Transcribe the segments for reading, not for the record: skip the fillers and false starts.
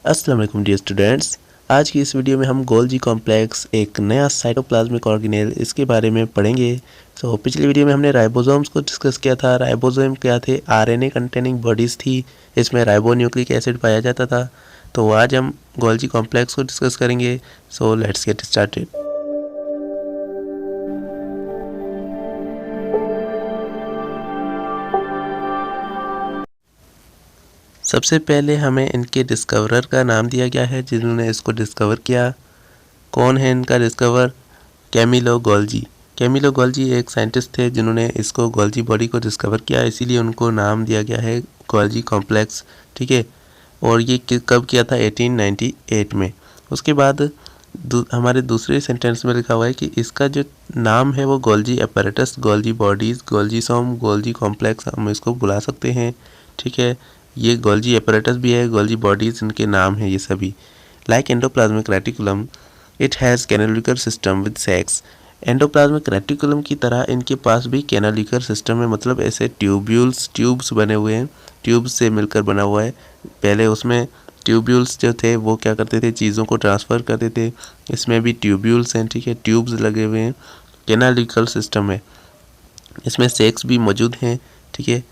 अस्सलाम वालेकुम dear students. आज की इस वीडियो में हम गोल्जी कॉम्प्लेक्स एक नया साइटोप्लाज्मिक ऑर्गेनेल इसके बारे में पढ़ेंगे। पिछली वीडियो में हमने राइबोसोम्स को डिस्कस किया था। राइबोसोम क्या थे? आरएनए कंटेनिंग बॉडीज़ थी। इसमें राइबोन्यूक्लिक एसिड पाया जाता था। तो आज हम गोल्जी कॉम्प्लेक्स को डिस्कस करेंगे। Let's get started. सबसे पहले हमें इनके डिस्कवरर का नाम दिया गया है, जिन्होंने इसको डिस्कवर किया। कौन है इनका discover? Camillo Golgi. Camillo Golgi एक साइंटिस्ट थे जिन्होंने इसको गोल्जी बॉडी को डिस्कवर किया, इसीलिए उनको नाम दिया गया है गोल्जी कॉम्प्लेक्स। ठीक है, और ये कब किया था? 1898 में। उसके बाद हमारे दूसरे सेंटेंस में लिखा हुआ है कि इसका जो नाम है वो Golgi apparatus, Golgi bodies, golgisome, Golgi complex हम इसको बुला सकते हैं। ठीक है, ये गोल्जी अपैरेटस भी है, गोल्जी बॉडीज़ इनके नाम हैं ये सभी। Like endoplasmic reticulum it has canalicular system with sacs. Endoplasmic reticulum की तरह इनके पास भी कैनालिकल सिस्टम है, मतलब ऐसे ट्यूब्स बने हुए हैं, ट्यूब्स से मिलकर बना हुआ है। पहले उसमें ट्यूब्यूल्स जो थे वो क्या करते थे? चीज़ों को ट्रांसफ़र करते थे। इसमें भी ट्यूब्यूल्स हैं, ठीक है, ट्यूब्स लगे हुए हैं, कैनालिकल सिस्टम है, इसमें सेक्स भी मौजूद हैं। ठीक है,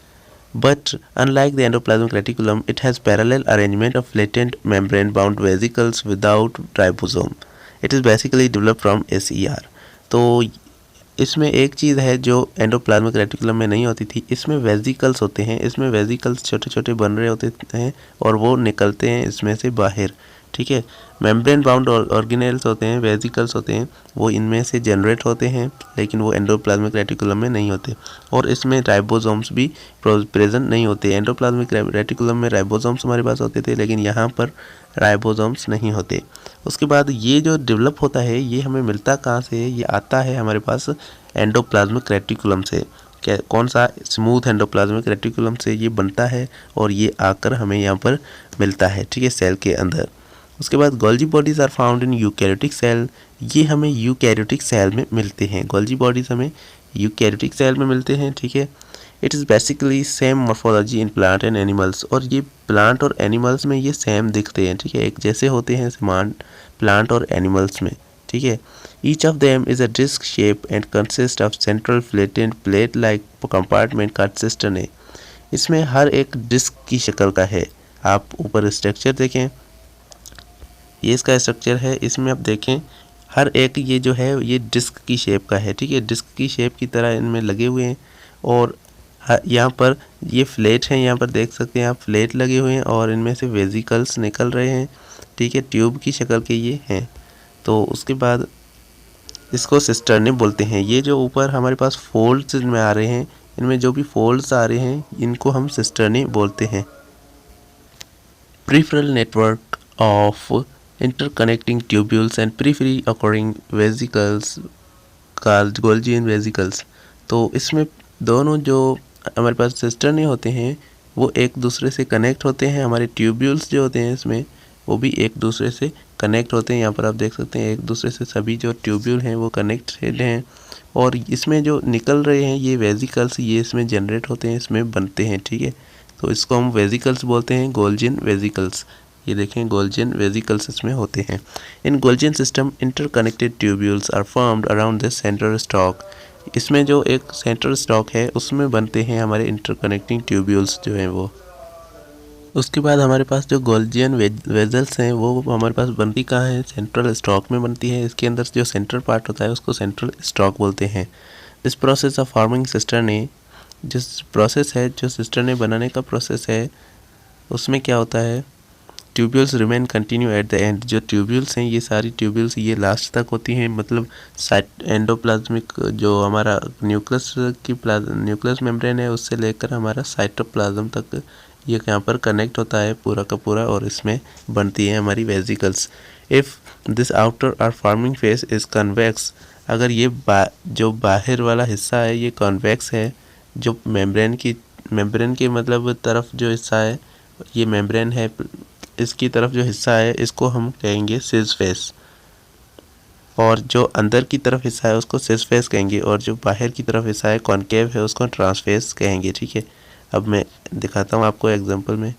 but unlike the endoplasmic reticulum it has parallel arrangement of latent membrane bound vesicles without ribosome. It is basically developed from SER. तो इसमें एक चीज़ है जो एंडोप्लाज्मिक रेटिकुलम में नहीं होती थी, इसमें वेजिकल्स होते हैं। इसमें वेजिकल्स छोटे छोटे बन रहे होते हैं और वो निकलते हैं इसमें से बाहर। ठीक है, मेम्ब्रेन बाउंड ऑर्गेनेल्स होते हैं, वेजिकल्स होते हैं, वो इनमें से जनरेट होते हैं, लेकिन वो एंडोप्लाज्मिक रेटिकुलम में नहीं होते। और इसमें राइबोसोम्स भी प्रेजेंट नहीं होते। एंडोप्लाज्मिक रेटिकुलम में राइबोसोम्स हमारे पास होते थे, लेकिन यहाँ पर राइबोसोम्स नहीं होते। उसके बाद ये जो डेवलप होता है ये हमें मिलता कहाँ से है? ये आता है हमारे पास एंडोप्लाज्मिक रेटिकुलम से। कौन सा? स्मूथ एंडोप्लाज्मिक रेटिकुलम से ये बनता है और ये आकर हमें यहाँ पर मिलता है, ठीक है, सेल के अंदर। उसके बाद Golgi bodies are found in eukaryotic cell. ये हमें यूकैरियोटिक सेल में मिलते हैं। गोल्जी बॉडीज़ हमें यूकैरियोटिक सेल में मिलते हैं। ठीक है, it is basically same morphology in plant and animals. और ये प्लांट और एनिमल्स में ये सेम दिखते हैं। ठीक है, एक जैसे होते हैं समान प्लांट और एनिमल्स में। ठीक है, each of them is a disc shape and consist of central flattened plate like compartment का सिस्टम है। इसमें हर एक डिस्क की शक्ल का है। आप ऊपर स्ट्रक्चर देखें, ये इसका स्ट्रक्चर है। इसमें आप देखें हर एक ये जो है ये डिस्क की शेप का है। ठीक है, डिस्क की शेप की तरह इनमें लगे हुए हैं। और यहाँ पर ये फ्लैट हैं, यहाँ पर देख सकते हैं आप, फ्लैट लगे हुए हैं और इनमें से वेजिकल्स निकल रहे हैं। ठीक है, ट्यूब की शक्ल के ये हैं। तो उसके बाद इसको सिस्टर्ने बोलते हैं। ये जो ऊपर हमारे पास फोल्ड्स इनमें आ रहे हैं, इनमें जो भी फोल्ड्स आ रहे हैं इनको हम सिस्टर्ने बोलते हैं। Peripheral network of interconnecting tubules and periphery occurring vesicles called Golgi vesicles। तो इसमें दोनों जो हमारे पास सिस्टर्ने होते हैं वो एक दूसरे से कनेक्ट होते हैं। हमारे ट्यूब्यूल्स जो होते हैं इसमें वो भी एक दूसरे से कनेक्ट होते हैं। यहाँ पर आप देख सकते हैं एक दूसरे से सभी जो ट्यूब्यूल हैं वो कनेक्टेड हैं। और इसमें जो निकल रहे हैं ये वेजिकल्स, ये इसमें जनरेट होते हैं, इसमें बनते हैं। ठीक है, तो इसको हम वेजिकल्स बोलते हैं, गोल्जियन वेजिकल्स। ये देखें गोल्जियन वेजिकल्स इसमें होते हैं। In Golgian system interconnected tubules are formed around this central stack. इसमें जो एक सेंट्रल स्टॉक है उसमें बनते हैं हमारे इंटरकनेक्टिंग ट्यूब्यूल्स जो हैं वो। उसके बाद हमारे पास जो गोल्जियन वेजल्स हैं वो हमारे पास बनती कहाँ है? सेंट्रल स्टॉक में बनती है। इसके अंदर जो सेंट्रल पार्ट होता है उसको सेंट्रल स्टॉक बोलते हैं। This process of forming cisternae, जिस प्रोसेस है जो सिस्टर्ने बनाने का प्रोसेस है उसमें क्या होता है? Tubules remain continue at the end. जो ट्यूब्यूल्स हैं ये सारी ट्यूब्यूल्स ये लास्ट तक होती हैं, मतलब एंडोप्लाज्मिक जो हमारा न्यूक्लियस मेम्ब्रेन है उससे लेकर हमारा साइटोप्लाज्म तक ये यहाँ पर कनेक्ट होता है पूरा का पूरा, और इसमें बनती है हमारी वेजिकल्स। इफ़ दिस आउटर और फॉर्मिंग फेस इज़ कन्वेक्स, अगर ये जो बाहर वाला हिस्सा है ये कॉन्वेक्स है, जो मेम्ब्रेन के मतलब तरफ जो हिस्सा है ये मेम्ब्रेन है, इसकी तरफ जो हिस्सा है इसको हम कहेंगे सिस फेस, और जो अंदर की तरफ हिस्सा है उसको सिस फेस कहेंगे, और जो बाहर की तरफ हिस्सा है कॉनकेव है उसको ट्रांसफेस कहेंगे। ठीक है, अब मैं दिखाता हूँ आपको एग्जांपल में।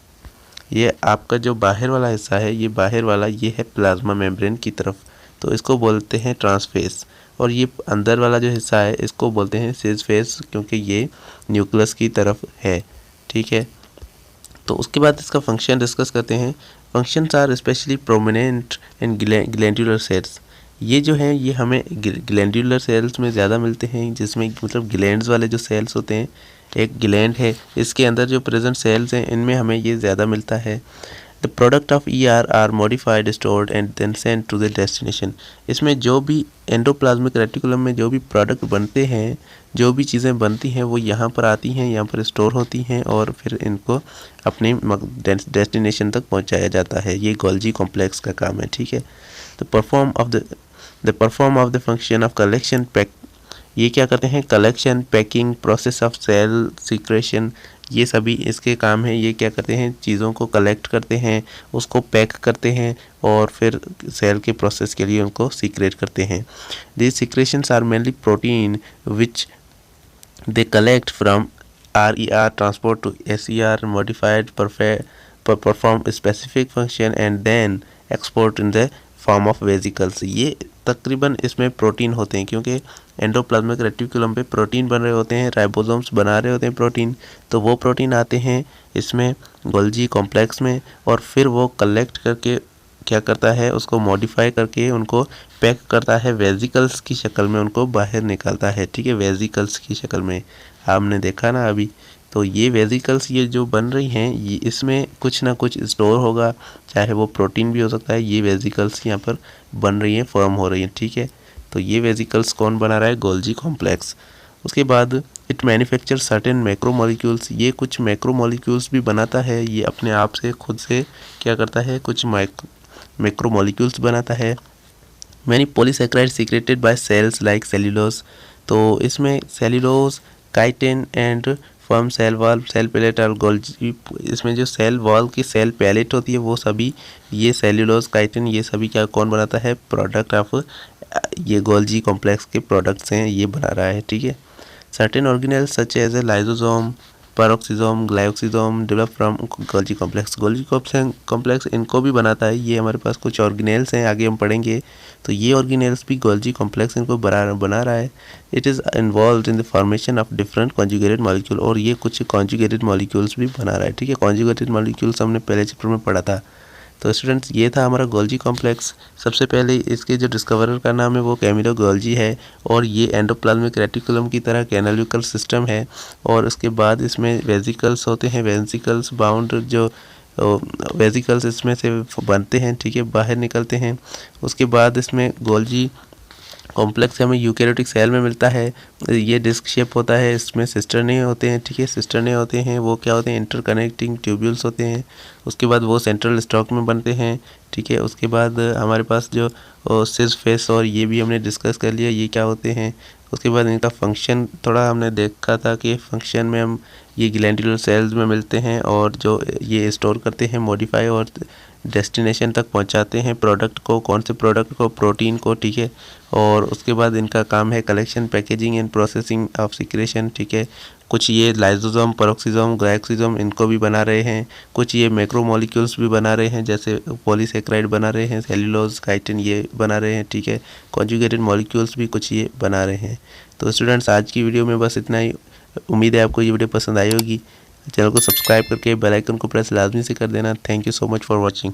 ये आपका जो बाहर वाला हिस्सा है, ये बाहर वाला ये है प्लाज्मा मेम्ब्रेन की तरफ, तो इसको बोलते हैं ट्रांसफेस। और ये अंदर वाला जो हिस्सा है इसको बोलते हैं सिस फेस, क्योंकि ये न्यूक्लियस की तरफ है। ठीक है, तो उसके बाद इसका फंक्शन डिस्कस करते हैं। Functions are specially prominent in glandular cells. ये जो हैं ये हमें ग्लैंडुलर सेल्स में ज़्यादा मिलते हैं, जिसमें मतलब ग्लैंड्स वाले जो सेल्स होते हैं, एक ग्लैंड है इसके अंदर जो प्रेजेंट सेल्स हैं इनमें हमें ये ज़्यादा मिलता है। The product of ER are modified, stored and then sent to the destination. इसमें जो भी एंडोप्लाज्मिक रेटिकुलम में जो भी प्रोडक्ट बनते हैं, जो भी चीज़ें बनती हैं वो यहाँ पर आती हैं, यहाँ पर स्टोर होती हैं और फिर इनको अपने डेस्टिनेशन तक पहुँचाया जाता है। ये गोल्जी कॉम्प्लेक्स का काम है। ठीक है, the perform of the function of collection pack. ये क्या करते हैं? Collection, packing, process of cell secretion, ये सभी इसके काम हैं। ये क्या करते हैं? चीज़ों को कलेक्ट करते हैं, उसको पैक करते हैं और फिर सेल के प्रोसेस के लिए उनको सीक्रेट करते हैं। These secretions are mainly protein which they collect from RER transport to SER modified perform specific function and then export in the form of vesicles. ये तकरीबन इसमें प्रोटीन होते हैं, क्योंकि एंडोप्लाज्मिक रेटिकुलम पे प्रोटीन बन रहे होते हैं, राइबोसोम्स बना रहे होते हैं प्रोटीन, तो वो प्रोटीन आते हैं इसमें गोल्जी कॉम्प्लेक्स में और फिर वो कलेक्ट करके क्या करता है? उसको मॉडिफाई करके उनको पैक करता है, वेसिकल्स की शक्ल में उनको बाहर निकालता है। ठीक है, वेसिकल्स की शक्ल में आपने देखा ना अभी। तो ये वेसिकल्स ये जो बन रही हैं ये इसमें कुछ ना कुछ स्टोर होगा, चाहे वो प्रोटीन भी हो सकता है। ये वेसिकल्स यहाँ पर बन रही हैं, फॉर्म हो रही हैं। ठीक है, तो ये वेसिकल्स कौन बना रहा है? Golgi complex. उसके बाद इट मैन्युफैक्चर सर्टेन मैक्रोमोलिक्यूल्स। ये कुछ मैक्रोमोलिक्यूल्स भी बनाता है, ये अपने आप से खुद से क्या करता है? कुछ मैक्रोमोलिक्यूल्स बनाता है। Many polysaccharide secreted by cells like cellulose. तो इसमें cellulose, chitin and form cell wall, cell plate और गोल्जी, इसमें जो सेल वॉल की सेल पैलेट होती है वो सभी ये सेल्यूलोज, काइटिन ये सभी क्या कौन बनाता है? प्रोडक्ट ऑफ ये गोल्जी कॉम्प्लेक्स के प्रोडक्ट्स हैं, ये बना रहा है। ठीक है, certain organelles such as a lysosome, peroxisome, glyoxysome develop from Golgi complex. Golgi complex इनको भी बनाता है। ये हमारे पास कुछ ऑर्गेनेल्स हैं, आगे हम पढ़ेंगे। तो ये ऑर्गेनेल्स भी गोल्जी कॉम्प्लेक्स इनको बना रहा है। It is involve in the formation of different conjugated molecule, और ये कुछ कॉन्जुगेटेड मॉलिक्यूल्स भी बना रहा है। ठीक है, कॉन्जुगेटेड मॉलिक्यूल्स हमने पहले चैप्टर में पढ़ा था। तो स्टूडेंट्स ये था हमारा गोल्जी कॉम्प्लेक्स। सबसे पहले इसके जो डिस्कवरर का नाम है वो कैमिलो गोल्जी है, और ये एंडोप्लाज्मिक रेटिकुलम की तरह कैनालिकल सिस्टम है। और उसके बाद इसमें वेसिकल्स होते हैं, वेसिकल्स बाउंड जो वेसिकल्स इसमें से बनते हैं। ठीक है, बाहर निकलते हैं। उसके बाद इसमें गोल्जी कॉम्प्लेक्स हमें यूकैरियोटिक सेल में मिलता है। ये डिस्क शेप होता है, इसमें सिस्टरने होते हैं। ठीक है, सिस्टरने होते हैं वो क्या होते हैं? इंटरकनेक्टिंग ट्यूब्यूल्स होते हैं। उसके बाद वो सेंट्रल स्टॉक में बनते हैं। ठीक है, उसके बाद हमारे पास जो सिस फेस और ये भी हमने डिस्कस कर लिया, ये क्या होते हैं। उसके बाद इनका फंक्शन थोड़ा हमने देखा था कि फंक्शन में हम ये ग्लैंडुलर सेल्स में मिलते हैं और जो ये स्टोर करते हैं, मॉडिफाई और डेस्टिनेशन तक पहुंचाते हैं प्रोडक्ट को। कौन से प्रोडक्ट को? प्रोटीन को। ठीक है, और उसके बाद इनका काम है collection, packaging and processing of secretion. ठीक है, कुछ ये लाइजोसोम, पैरोक्सिसोम, ग्लाइकोसिसोम इनको भी बना रहे हैं। कुछ ये मैक्रोमोलिक्यूल्स भी बना रहे हैं, जैसे पॉलीसेक्राइड बना रहे हैं, सेल्यूलोज, काइटिन ये बना रहे हैं। ठीक है, कॉन्जुगेटेड मॉलिक्यूल्स भी कुछ ये बना रहे हैं। तो स्टूडेंट्स आज की वीडियो में बस इतना ही। उम्मीद है आपको ये वीडियो पसंद आई होगी। चैनल को सब्सक्राइब करके बेल आइकन को प्रेस लाजमी से कर देना। Thank you so much for watching.